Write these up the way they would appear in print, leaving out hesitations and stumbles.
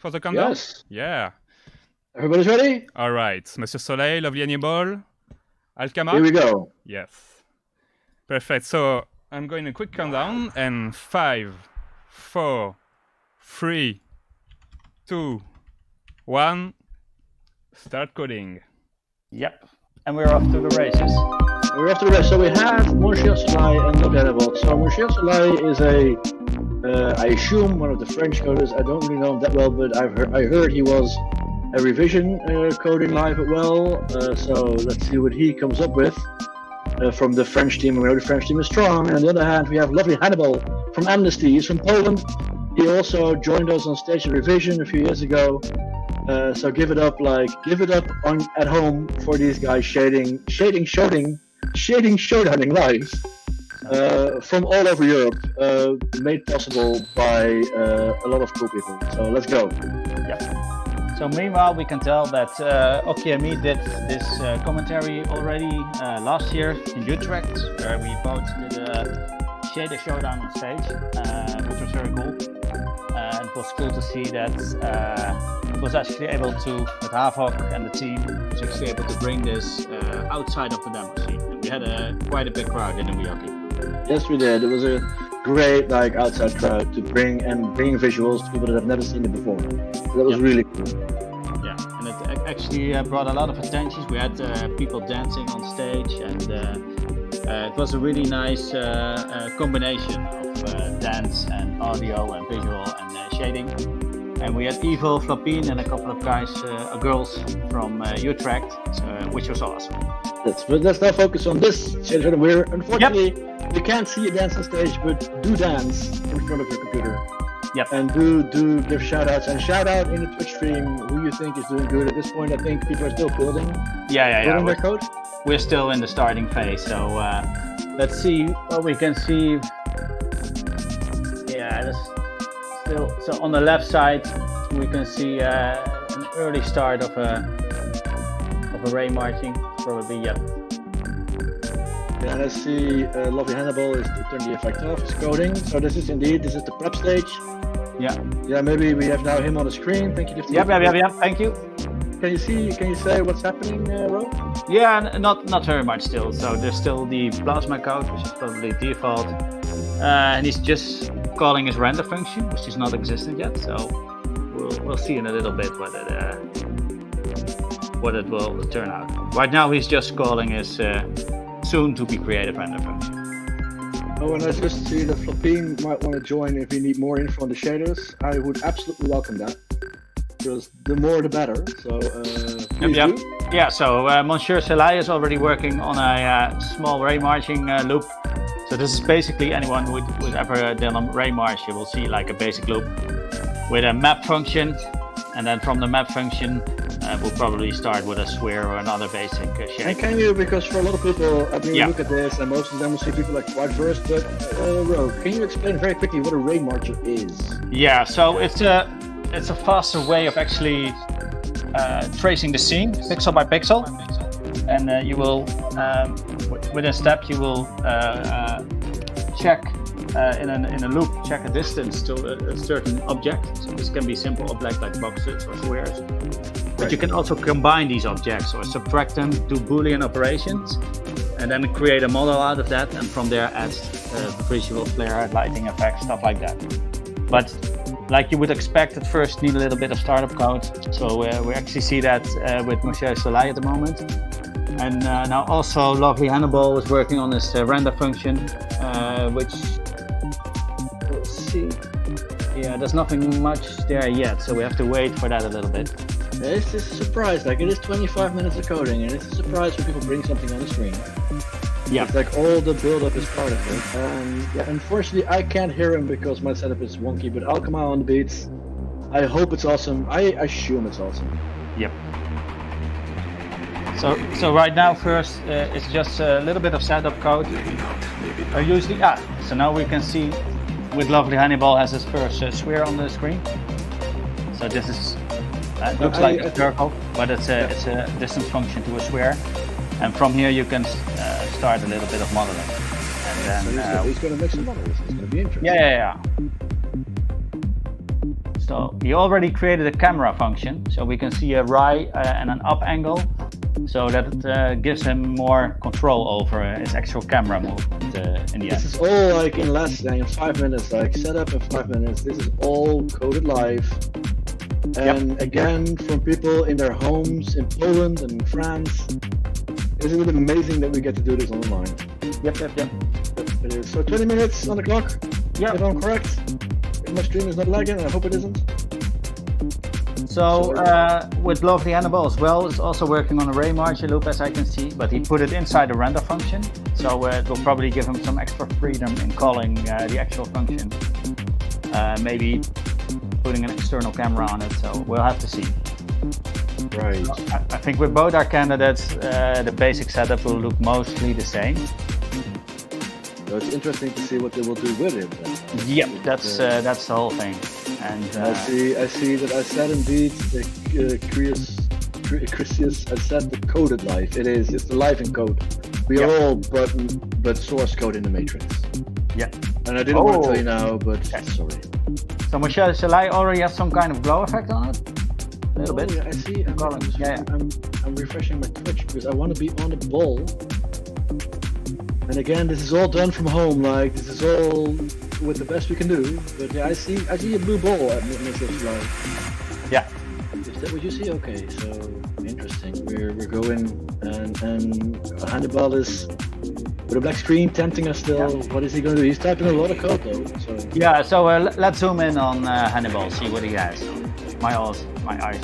for the countdown? Yes. Yeah. Everybody's ready? All right. Monsieur Soleil, lovely Hannibal. Alkama? Here we go. Yes. Perfect. So I'm going a quick countdown and 5, 4, 3, 2, 1. Start coding. Yep. And we're off to the races. We're off to the race. So we have Monsieur Soleil and Hannibal. So Monsieur Soleil is I assume one of the French coders. I don't really know him that well, but I heard he was a revision coding live as well. So let's see what he comes up with from the French team. We know the French team is strong. And on the other hand, we have lovely Hannibal from Amnesty. He's from Poland. He also joined us on stage at Revision a few years ago. So give it up at home for these guys shading showdowning live from all over Europe, made possible by a lot of cool people. So let's go. Yep. So meanwhile, we can tell that Okiemi did this commentary already last year in Utrecht, where we both did a shader showdown on stage, which was very cool. And it was cool to see that it was actually able to, with Havok and the team, was actually able to bring this outside of the demo scene. And we had quite a big crowd in the Miyake. Yes, we did. It was a great outside crowd to bring visuals to people that have never seen it before. So that was really cool. Yeah, and it actually brought a lot of attention. We had people dancing on stage, and it was a really nice combination of dance and audio and visual and shading. And we had Evil, Flapine, and a couple of guys, girls from Utrecht, which was awesome. Let's now focus on this. We're unfortunately we can't see you dance on stage, but do dance in front of your computer. Yep. And do give shout outs and shout out in the Twitch stream who you think is doing good. At this point I think people are still building. Building their code. We're still in the starting phase, so let's see what we can see. Yeah, there's still, so on the left side we can see an early start of a Ray marching, probably. Yep. And I see lovely Hannibal is to turn the effect off, is coding. So this is the prep stage. Yeah. Yeah, maybe we have now him on the screen. Thank you. Yep. Thank you. Can you say what's happening, Ro? Yeah, not very much still. So there's still the plasma code, which is probably default. And he's just calling his render function, which is not existent yet. So we'll see in a little bit what it will turn out. Right now he's just calling his soon to be created render function. Oh, and I just see that Flapine might want to join if you need more info on the shaders. I would absolutely welcome that, because the more the better. So please do. Yeah, so Monsieur Soleil is already working on a small ray marching loop. So this is basically anyone who's ever done a ray march, you will see like a basic loop with a map function, and then from the map function we'll probably start with a swear or another basic shape. And can you, because for a lot of people, I mean, look at this, and most of them will see people like quite versed, but Ro, can you explain very quickly what a ray marcher is? Yeah, so it's a faster way of actually tracing the scene pixel by pixel, and you will with a step you will check in a loop, check a distance to a certain object. So this can be simple objects like boxes or squares, but you can also combine these objects or subtract them, do Boolean operations, and then create a model out of that, and from there add visual flare, lighting effects, stuff like that. But like you would expect, at first need a little bit of startup code. So we actually see that with Monsieur Soleil at the moment. And now also lovely Hannibal is working on this render function, which, let's see, yeah, there's nothing much there yet, so we have to wait for that a little bit. It's a surprise, like it is 25 minutes of coding, and it's a surprise when people bring something on the screen. Yeah. It's like all the build-up is part of it. Yeah, unfortunately, I can't hear him because my setup is wonky, but I'll come out on the beats. I hope it's awesome. I assume it's awesome. Yep. So right now, first, it's just a little bit of setup code. Usually, so now we can see with lovely Hannibal has his first swear on the screen. So this is looks like a circle, but it's a distance function to a swear. And from here you can start a little bit of modeling. And then so he's going to make some models. It's going to be interesting. Yeah. So he already created a camera function, so we can see a right and an up angle, so that it gives him more control over his actual camera movement in the end. This is all like in less than 5 minutes, like set up in 5 minutes. This is all coded live. And again, from people in their homes in Poland and in France. Isn't it amazing that we get to do this online? Yep. It is. So 20 minutes on the clock, if I'm correct. If my stream is not lagging, I hope it isn't. So with Lovely Hannibal as well, it's also working on a ray margin loop, as I can see, but he put it inside the render function, so it will probably give him some extra freedom in calling the actual function. Maybe putting an external camera on it, so we'll have to see. Right. I think with both our candidates, the basic setup will look mostly the same. So it's interesting to see what they will do with it. Yep, that's the whole thing. And I see that I said indeed, Chrysius, I said the coded live. It's the live in code. We are all but source code in the matrix. Yeah. And I didn't want to tell you now, but sorry. So Monsieur Soleil already has some kind of glow effect on it? A little bit. Yeah, I see. I'm refreshing my Twitch because I want to be on the ball. And again, this is all done from home. Like this is all with the best we can do. But yeah, I see a blue ball at Monsieur Soleil. Yeah. Is that what you see? Okay, so interesting. We're going and Hannibal is with a black screen tempting us still. Yeah. What is he going to do? He's typing a lot of code though. So. Yeah. So let's zoom in on Hannibal. See what he has. My eyes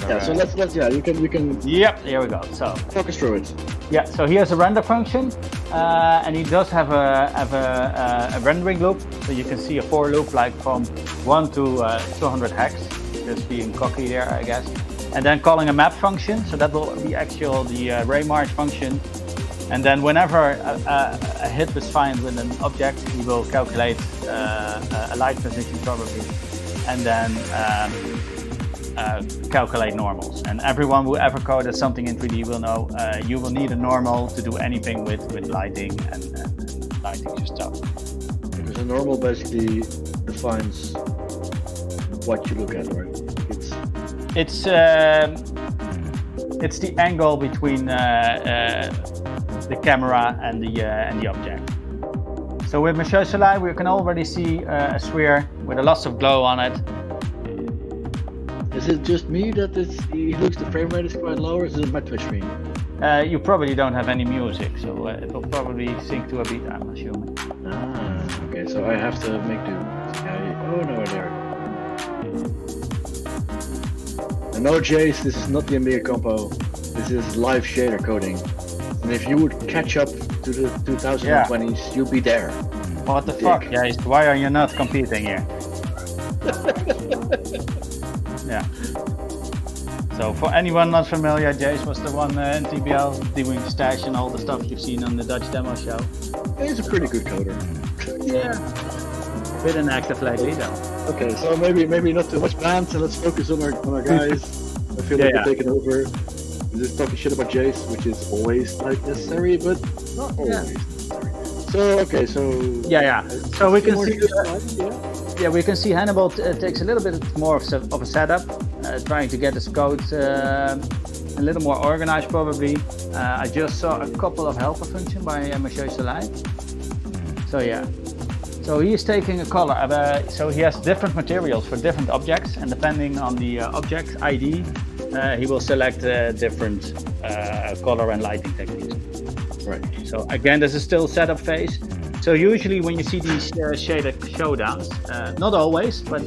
are. Yeah. So let's you can. Yep. Here we go. So talk us through it. Yeah. So he has a render function, and he does have a rendering loop. So you can see a for loop like from 1 to 200 hex. Just being cocky there, I guess. And then calling a map function. So that will be the ray march function. And then whenever a hit is found with an object, he will calculate a light position probably, and then calculate normals. And everyone who ever coded something in 3D will know you will need a normal to do anything with lighting and lighting your stuff. Because a normal basically defines what you look at, right? It's the angle between the camera and the object. So with Monsieur Soleil, we can already see a sphere with a lot of glow on it. Is it just me that he looks the frame rate is quite low, or is it my Twitch stream? You probably don't have any music, so it will probably sync to a beat, I'm assuming. Ah, okay, so I have to make do. Oh no, there. And no, Jace, this is not the Amiga compo. This is live shader coding. And if you would catch up to the 2020s, you'll be there. What the fuck? Yeah, why are you not competing here? Yeah. So for anyone not familiar, Jace was the one in TBL doing stash and all the stuff you've seen on the Dutch demo show. He's a pretty good coder. Yeah. Bit inactive lately though. Okay, so maybe not too much banned, so let's focus on our guys. I feel like we're taking over. We're just talking shit about Jace, which is always like necessary, but not always necessary. So okay, so so we can see we can see Hannibal takes a little bit more of a setup, trying to get his code a little more organized probably. I just saw a couple of helper functions by Monsieur Soleil. So yeah. So he is taking a color, so he has different materials for different objects, and depending on the object ID, he will select different color and lighting techniques. Right. So again, this is still setup phase. So usually when you see these shaded showdowns, not always, but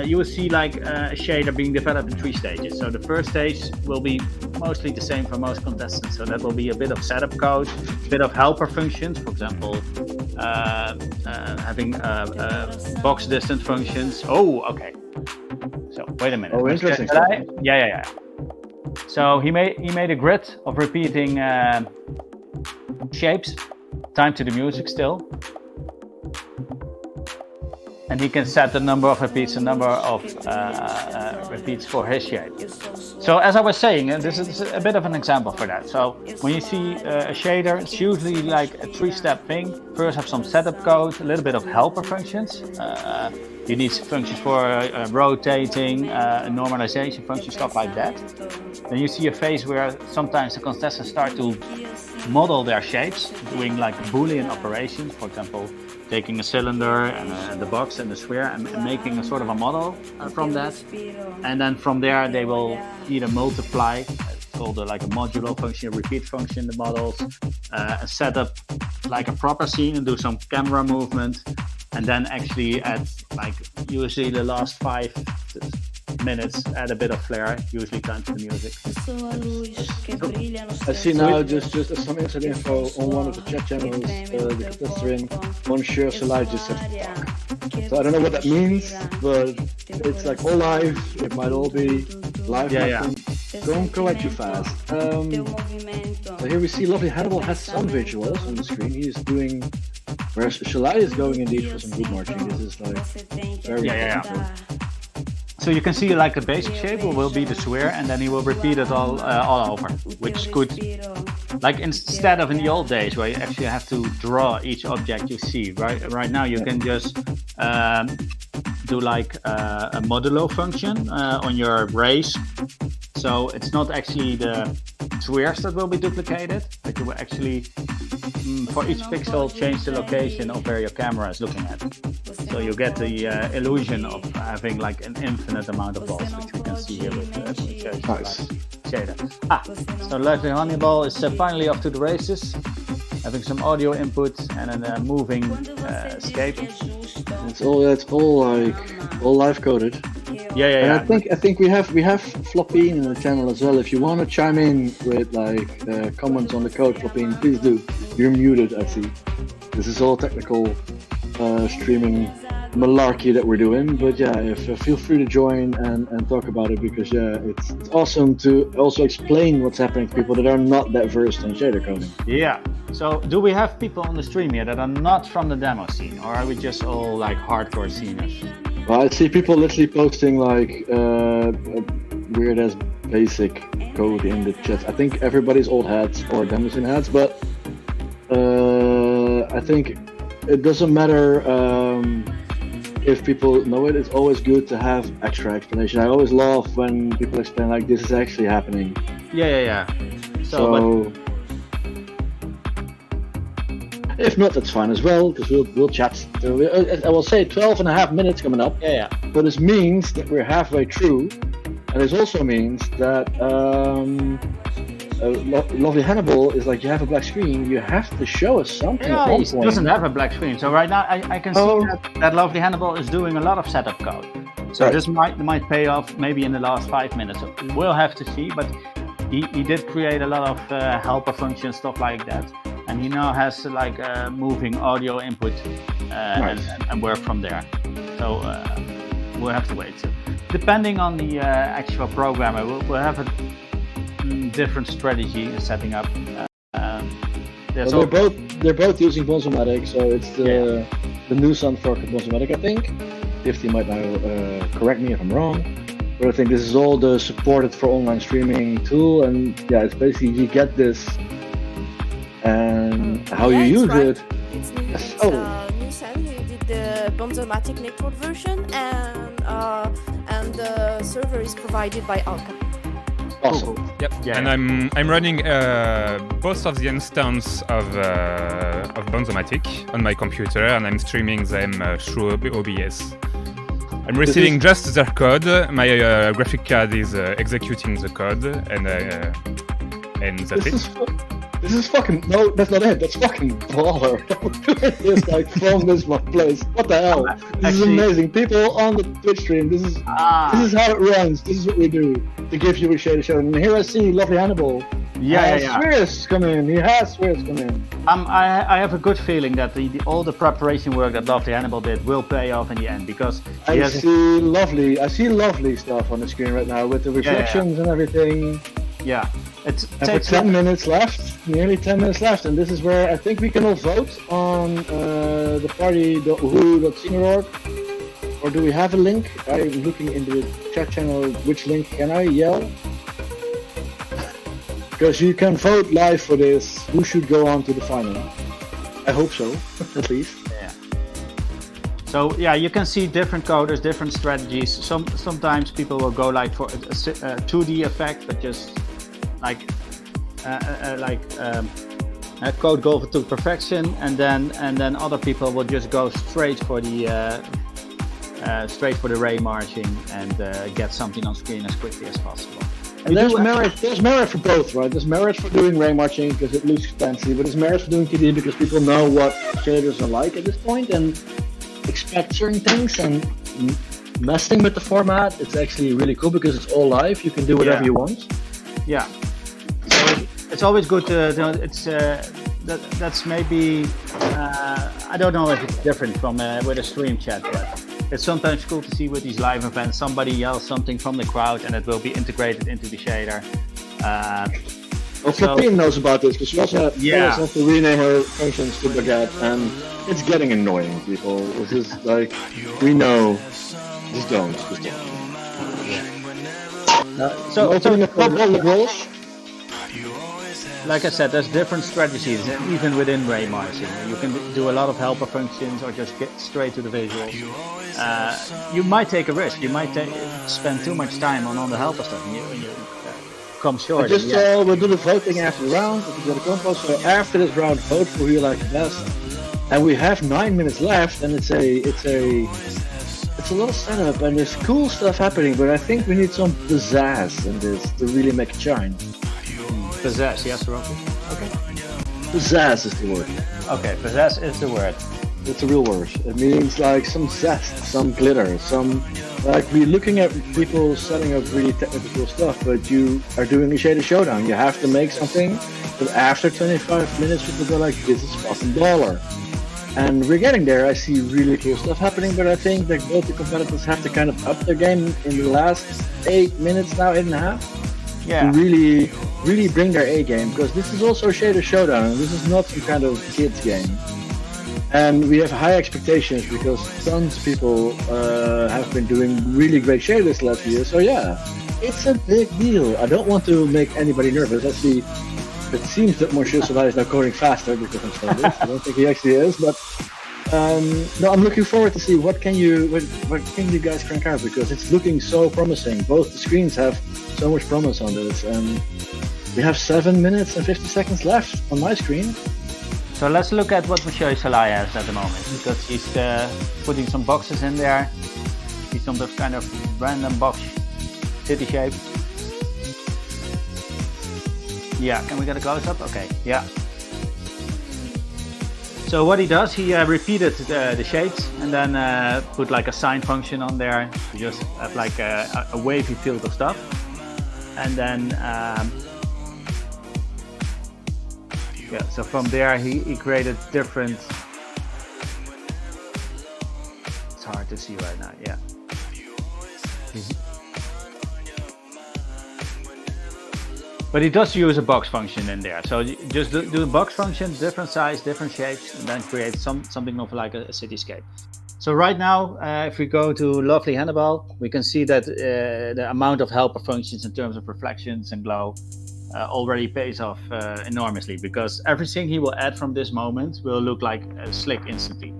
you will see like a shader being developed in 3 stages. So the first stage will be mostly the same for most contestants. So that will be a bit of setup code, a bit of helper functions, for example, having box distance functions. Oh, okay. So wait a minute. Oh, interesting. Yeah. So he made a grid of repeating shapes. Time to the music still. and he can set the number of repeats, the number of repeats for his shape. So as I was saying, and this is a bit of an example for that. So when you see a shader, it's usually like a 3-step thing. First have some setup code, a little bit of helper functions. You need functions for rotating, normalization functions, stuff like that. Then you see a phase where sometimes the contestants start to model their shapes, doing like Boolean operations, for example, taking a cylinder and the box and the sphere and making a sort of a model from that. And then from there they will either multiply, it's called like a modulo function, a repeat function, the models, set up like a proper scene and do some camera movement. And then actually at like usually the last 5 minutes add a bit of flair, usually time to the music. I see now just some inside info on one of the chat channels, the contestant in Monsieur Soleil just said fuck. So I don't know what that means, but it's like all live, it might all be live. Yeah. Don't go at you fast. So here we see lovely Hannibal has some visuals on the screen. He's doing, whereas Soleil is going indeed for some good marching. This is like very technical. So you can see like the basic shape will be the sphere, and then he will repeat it all over, which could, like instead of in the old days where you actually have to draw each object you see. Right now you can just do like a modulo function on your race. So it's not actually the spheres that will be duplicated, but you will actually for each pixel change the location of where your camera is looking at. So you get the illusion of having like an infinite amount of balls, which we can see here with the shader. So lovely Hannibal is finally off to the races, having some audio input and a moving escape. It's all live coded. Yeah. And I think we have Floppy in the channel as well. If you want to chime in with like comments on the code, Floppy, please do. You're muted, I see. This is all technical streaming malarkey that we're doing, but yeah, feel free to join and talk about it, because it's awesome to also explain what's happening to people that are not that versed in shader coding. Yeah. So do we have people on the stream here that are not from the demo scene, or are we just all like hardcore sceners? Well, I see people literally posting like weird as basic code in the chat. I think everybody's old hats or demo scene hats, but I think it doesn't matter if people know it. It's always good to have extra explanation. I always love when people explain like this is actually happening. Yeah. So if not, that's fine as well, because we'll chat. I will say 12.5 minutes coming up. Yeah. But this means that we're halfway through, and this also means that lovely Hannibal is like, you have a black screen, you have to show us something. Yeah, he doesn't have a black screen. So right now I can see that lovely Hannibal is doing a lot of setup code. So this might pay off maybe in the last 5 minutes. So we'll have to see, but he did create a lot of helper functions, stuff like that. And he now has like moving audio input and work from there. So we'll have to wait. So, depending on the actual programmer, we'll have a different strategy in setting up. They're both using Bonzomatic, so it's the Nusan fork of Bonzomatic, I think. Tifty might now correct me if I'm wrong, but I think this is all the supported for online streaming tool, and it's basically you get this and how you use it. It's Nusan who did the Bonzomatic network version, and the server is provided by Alka. Awesome. Yep. Yeah, and I'm running both of the instances of Bonzomatic on my computer, and I'm streaming them through OBS. I'm receiving just their code. My graphic card is executing the code, and that's it. This is fucking no. That's not it. That's fucking baller. It's like from this one place. What the hell? This is amazing. People on the Twitch stream. This is how it runs. This is what we do to give you a shader show. And here I see lovely Hannibal. Spheres come in. He has spheres come in. I have a good feeling that all the preparation work that lovely Hannibal did will pay off in the end, because I see lovely stuff on the screen right now with the reflections and everything. Yeah. It takes 10 minutes left, nearly 10 minutes left, and this is where I think we can all vote on the party.who.senior.org or do we have a link? I'm looking in the chat channel. Which link can I yell? Because you can vote live for this. Who should go on to the final? I hope so, at least. Yeah. So yeah, you can see different coders, different strategies. Sometimes people will go like for a 2D effect, but just like code golf to perfection, and then other people will just go straight for the ray marching and get something on screen as quickly as possible. And there's merit for both, right? There's merit for doing ray marching because it looks fancy, but there's merit for doing 2D because people know what shaders are like at this point and expect certain things, and messing with the format, it's actually really cool because it's all live. You can do whatever you want. Yeah. So it's always good to it's that's maybe I don't know if it's different from with a stream chat, but it's sometimes cool to see with these live events somebody yells something from the crowd and it will be integrated into the shader. Flappine knows about this because she also has to rename her functions to Baguette, and it's getting annoying, people. This is like, we know, just don't. So opening up all the roles. Like I said, there's different strategies, and even within ray marching, you can do a lot of helper functions or just get straight to the visuals. You might take a risk. You might spend too much time on the helper stuff, and you come short. We'll do the voting after the round. We'll do the compost. So after this round, vote for who you like the best. And we have 9 minutes left, and it's a lot of setup, and there's cool stuff happening. But I think we need some pizzazz in this to really make it shine. Pizzazz, yes, Rocky. Okay. Pizzazz is the word. Okay, pizzazz is the word. It's a real word. It means like some zest, some glitter, some like we're looking at people setting up really technical stuff, but you are doing a shaded showdown. You have to make something that after 25 minutes people go like, this is fucking baller. And we're getting there. I see really cool stuff happening, but I think that both the competitors have to kind of up their game in the last 8 minutes now, 8.5. Yeah. To really bring their A game, because this is also a shader showdown. This is not some kind of kids game. And we have high expectations because tons of people have been doing really great shaders last year. So yeah, it's a big deal. I don't want to make anybody nervous. Actually, it seems that Monsieur Soleil is now coding faster because I'm saying this. I don't think he actually is, but no, I'm looking forward to see what can you guys crank out, because it's looking so promising. Both the screens have so much promise on this, and we have 7 minutes and 50 seconds left on my screen. So let's look at what Monsieur Soleil has at the moment, because he's putting some boxes in there. He's some kind of random box city shape. Yeah, can we get a close up? Okay, yeah. So what he does, he repeated the shades and then put like a sign function on there to just have like a wavy field of stuff. And then yeah, so from there he created different. It's hard to see right now. Yeah. But he does use a box function in there. So you just do the box function, different size, different shapes, and then create something of like a cityscape. So right now, if we go to Lovely Hannibal, we can see that the amount of helper functions in terms of reflections and glow already pays off enormously, because everything he will add from this moment will look like slick instantly.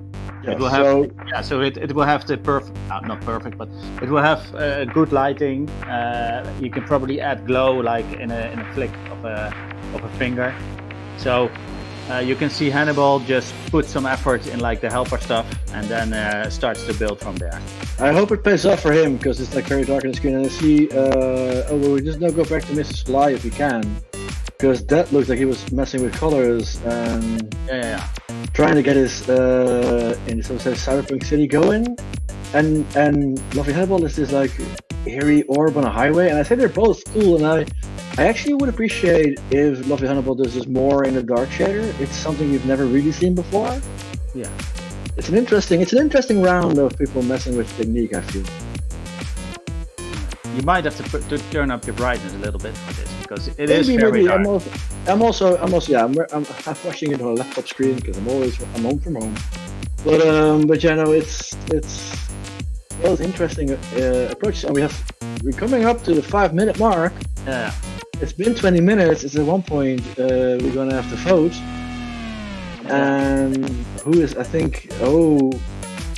Yeah, it will have, so it will have the perfect, not perfect, but it will have good lighting. You can probably add glow like in a flick of a finger. So you can see Hannibal just put some effort in like the helper stuff, and then starts to build from there. I hope it pays off for him, because it's like very dark on the screen, and I see. We just now go back to Monsieur Soleil if we can, because that looks like he was messing with colors and trying to get his in some sense cyberpunk city going, and Lovely Hannibal is this like eerie orb on a highway, and I say they're both cool, and I actually would appreciate if Lovely Hannibal does this more in a dark shader. It's something you've never really seen before. Yeah, it's an interesting round of people messing with technique, I feel. You might have to turn up your brightness a little bit for this, because it is very dark. I'm also I'm watching it on a laptop screen because I'm home from home. But yeah, no, it's both interesting approaches, and we're coming up to the 5-minute mark. Yeah. It's been 20 minutes. It's at one point we're gonna have to vote, and who is? I think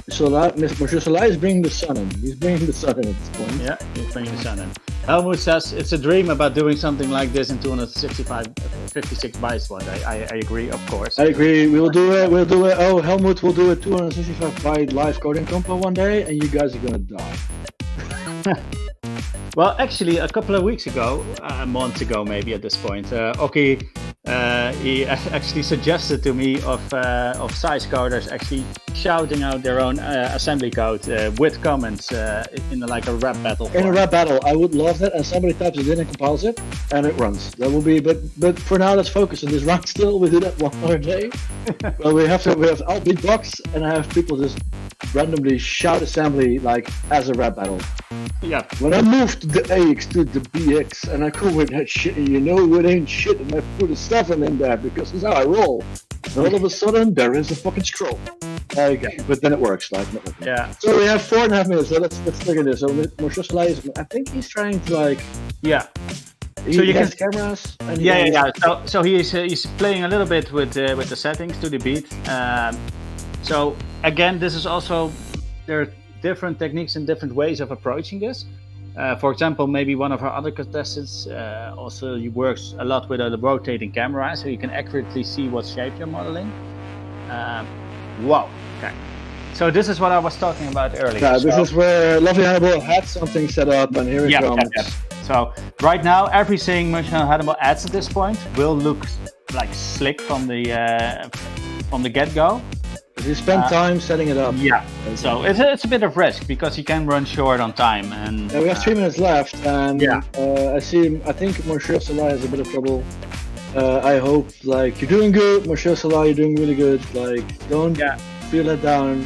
Monsieur Soleil is bringing the sun in. He's bringing the sun in at this point. Yeah, he's bringing the sun in. Helmut says it's a dream about doing something like this in 56 bytes one day. I agree, of course. I agree. We'll do it. Oh, Helmut will do a 265 byte live coding compo one day, and you guys are gonna die. Well, actually, a couple of weeks ago, a month ago maybe at this point, Oki, he actually suggested to me of size coders actually shouting out their own assembly code with comments in like a rap battle. In a rap battle, I would love that, and somebody types it in and compiles it, and it runs. That will be, but for now, let's focus on this round still. We do that one more day. Well, we have I'll beatbox, and I have people just randomly shout assembly like as a rap battle. Yeah. When I moved the AX to the BX and I come with that shit, and you know it ain't shit, and I put a 7 in there because that's how I roll. And all of a sudden, there is a fucking scroll. Okay, but then it works. Yeah. So we have 4.5 minutes. So let's look at this. So Monsieur Soleil, I think he's trying to Yeah. So you has cameras. And Yeah. So he's playing a little bit with the settings to the beat. So again, this is also there are different techniques and different ways of approaching this. For example, maybe one of our other contestants also he works a lot with a rotating camera, so you can accurately see what shape you're modeling. Wow. Okay. So this is what I was talking about earlier. Yeah, this is where lovely Hannibal had something set up, and here it comes. Yeah. So right now, everything Monsieur Hannibal adds at this point will look like slick from the get-go. You spend time setting it up. Yeah. So it's a bit of risk because you can run short on time, and we have 3 minutes left, and I think Monsieur Soleil has a bit of trouble. I hope you're doing good, Monsieur Soleil. You're doing really good. Don't feel let down.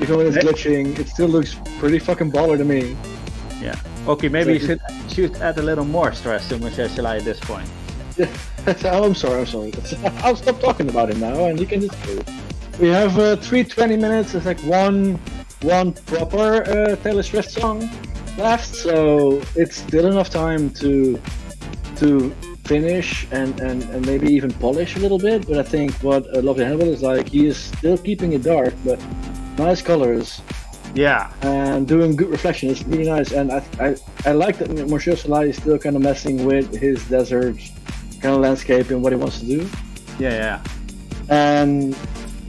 Even when it's glitching, it still looks pretty fucking baller to me. Yeah. Okay, maybe you should add a little more stress to Monsieur Soleil at this point. Oh, I'm sorry. I'll stop talking about it now, and you can just do it. We have 3 minutes. It's like one proper Taylor Swift song left, so it's still enough time to finish and maybe even polish a little bit. But I think what Lovely Hannibal is he is still keeping it dark, but nice colors. Yeah. And doing good reflection. It's really nice, and I like that Monsieur Soleil is still kind of messing with his desert kind of landscape and what he wants to do. Yeah.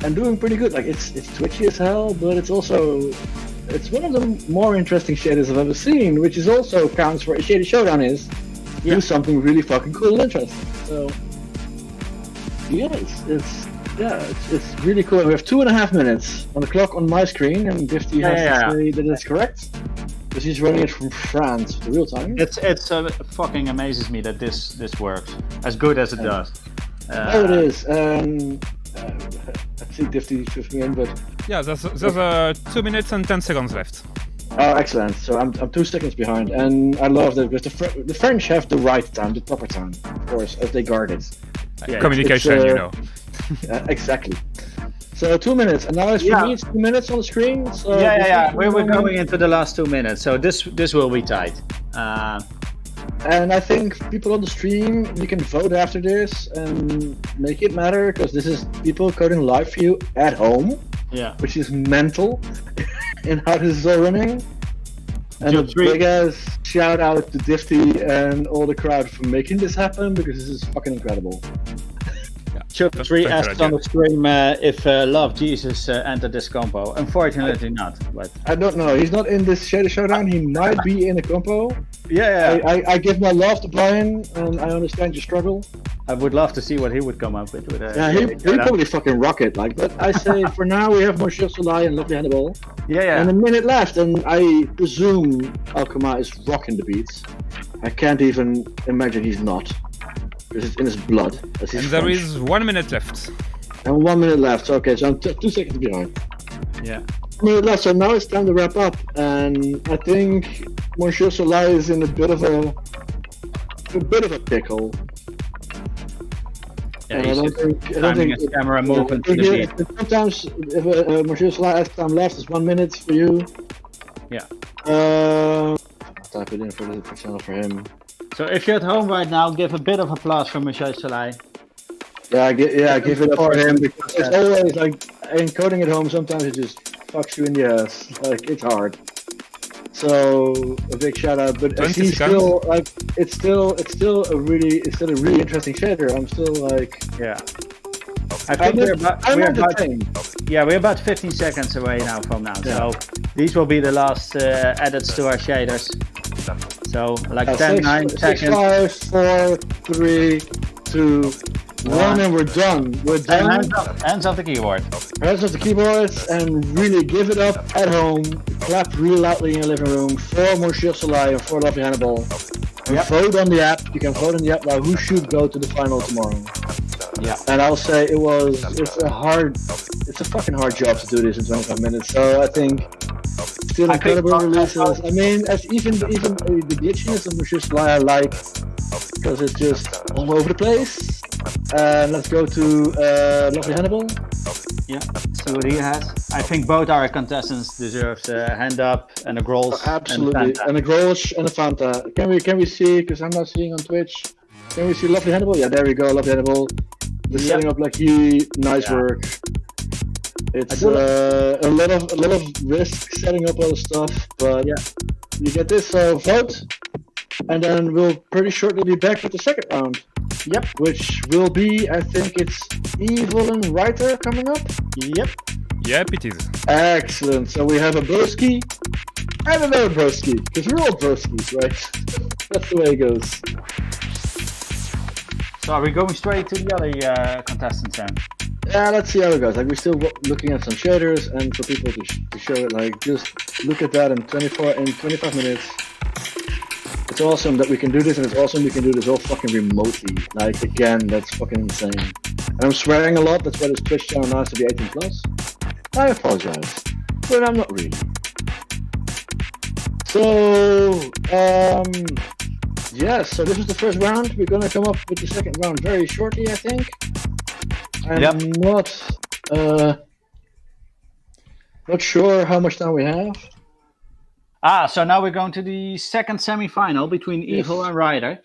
And doing pretty good. It's twitchy as hell, but it's one of the more interesting shaders I've ever seen, which is also counts for a shady showdown is do something really fucking cool and interesting. So it's really cool. We have 2.5 minutes on the clock on my screen, and Difty has to say that it's correct because he's running it from France the real time. It's fucking amazes me that this works as good as it does. It is. I see Difty shifting in, but there's 2 minutes and 10 seconds left. Oh, excellent! So I'm 2 seconds behind, and I love that because the French have the right time, the proper time, of course, as they guard it. Communication, exactly. So 2 minutes, and now it's for me. It's 2 minutes on the screen. So we're going into the last 2 minutes, so this will be tight. And I think people on the stream, you can vote after this and make it matter, because this is people coding live for you at home, which is mental in how this is all running. And a big ass shout out to Difty and all the crowd for making this happen, because this is fucking incredible. Chip3 asked on the stream if Love Jesus entered this compo. Unfortunately not, but I don't know. He's not in this Shadow Showdown. He might be in a compo. Yeah. I give my love to Brian, and I understand your struggle. I would love to see what he would come up with. He probably fucking rock it. But I say for now we have Monsieur Soleil and Lovely Hannibal. Yeah. And a minute left, and I presume Alkema is rocking the beats. I can't even imagine he's not. It's in his blood. And there is 1 minute left. And 1 minute left. Okay, so I'm 2 seconds behind. Yeah. 1 minute left. So now it's time to wrap up. And I think Monsieur Soleil is in a bit of a pickle. Yeah, he's timing his camera movement to the beat. Sometimes if Monsieur Soleil has time left, it's 1 minute for you. Yeah. I'll type it in for the channel for him. So if you're at home right now, give a bit of applause for Monsieur Soleil. Yeah, give it up for him because it's always like encoding at home. Sometimes it just fucks you in the ass. Like it's hard. So a big shout out, but he's still like it's still a really interesting shader. I'm still like I think we're about 15 seconds away now from now. Yeah. So these will be the last edits to our shaders. So like 10, 9 seconds. 5, 4, 3, 2, 1, and we're done. We're done. Hands off the keyboard. Hands off the keyboards and really give it up at home. Clap real loudly in your living room for Monsieur Soleil and for lovely Hannibal. And vote on the app. You can vote on the app now who should go to the final tomorrow. Yeah. And I'll say it's a fucking hard job to do this in 25 minutes. So I think still incredible releases. I mean, as even the glitchiness of Monsieur Soleil I like because it's just all over the place. Let's go to lovely Hannibal. Yeah, see what he has. I think both our contestants deserve a hand up and a Grolsch. Absolutely, and a Grolsch and a Fanta. Can we see? Because I'm not seeing on Twitch. Can we see lovely Hannibal? Yeah, there we go, lovely Hannibal. The setting up like nice work. It's a lot of risk setting up all the stuff, but you get this. So vote, and then we'll pretty shortly be back with the second round. Yep. Which will be, I think it's Evil and Writer coming up. Yep. Yep, it is. Excellent. So we have a broski and another broski, because we're all broskis, right? That's the way it goes. So are we going straight to the other contestants then? Yeah, let's see how it goes. Like we're still looking at some shaders, and for people to show it, like just look at that in 25 minutes. It's awesome that we can do this, and it's awesome we can do this all fucking remotely. Like again, that's fucking insane. And I'm swearing a lot. That's why this Twitch channel now has to be 18+. I apologize, but I'm not really. So so this was the first round. We're gonna come up with the second round very shortly, I think. I'm not sure how much time we have. So now we're going to the second semi-final between Evil and Ryder.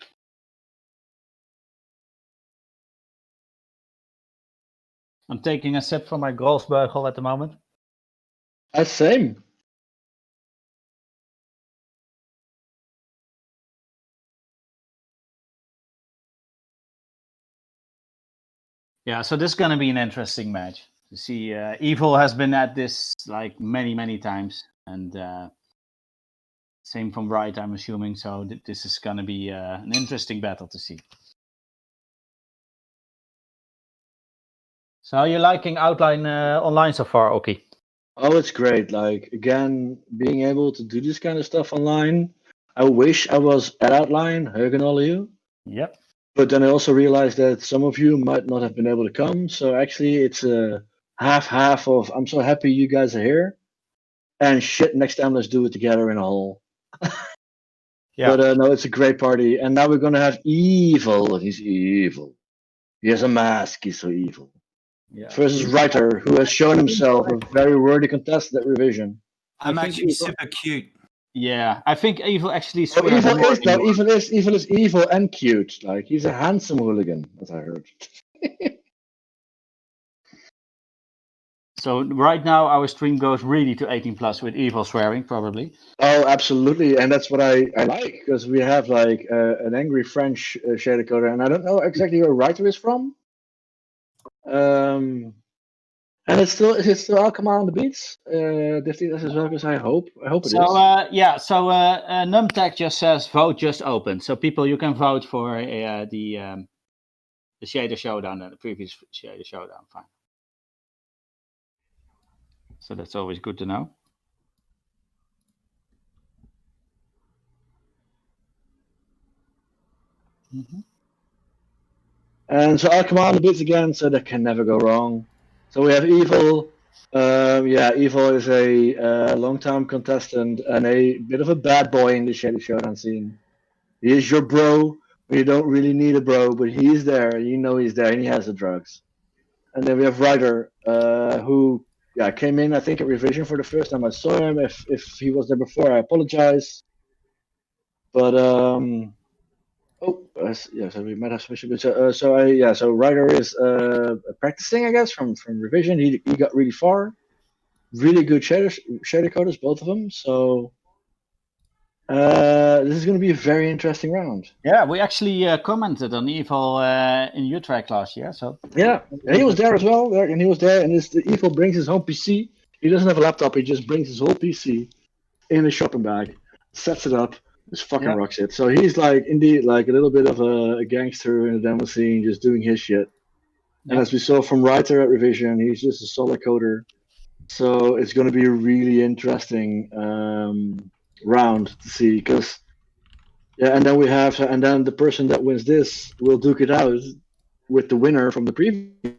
I'm taking a sip from my Grolschbeugel at the moment. Same. Yeah, so this is going to be an interesting match. You see, Evil has been at this like many times, and same from Wright, I'm assuming. So this is going to be an interesting battle to see. So how are you liking Outline online so far, Oki? Oh, it's great. Like, again, being able to do this kind of stuff online. I wish I was at Outline, hugging all of you. Yep. But then I also realized that some of you might not have been able to come. So actually, it's a half of I'm so happy you guys are here. And shit, next time let's do it together in a hall. Yeah. But no, it's a great party. And now we're going to have Evil. He's evil. He has a mask. He's so evil. Yeah. Versus Writer, who has shown himself a very worthy contestant at Revision. I'm actually super cute. Yeah, I think Evil actually. Evil is evil and cute. Like he's a handsome hooligan, as I heard. So right now our stream goes really to 18+ with Evil swearing, probably. Oh, absolutely, and that's what I like because we have like an angry French shader coder, and I don't know exactly where Writer is from. And it's still Alchemar on the beats. Definitely as well, because I hope it is. So Numtech just says vote just open. So people, you can vote for the Shader Showdown and the previous Shader Showdown. Fine. So that's always good to know. Mm-hmm. And so Alchemar on the beats again, so that can never go wrong. So we have Evil. Evil is a long-time contestant and a bit of a bad boy in the Shader Showdown scene. He is your bro, but you don't really need a bro, but he's there. You know he's there, and he has the drugs. And then we have Ryder, who I came in, I think, at revision for the first time I saw him. If he was there before, I apologize. But so we might have switched. So Ryder is practicing, I guess, from revision. He got really far. Really good shader coders, both of them. So this is going to be a very interesting round. Yeah, we actually commented on Evil in Utrecht last year. So yeah, and he was there as well. And he was there, and Evil brings his home PC. He doesn't have a laptop. He just brings his whole PC in a shopping bag, sets it up, just fucking rocks it. So he's indeed a little bit of a gangster in the demo scene, just doing his shit. And as we saw from Ryder at revision, he's just a solid coder. So it's going to be a really interesting round to see, because and then the person that wins this will duke it out with the winner from the previous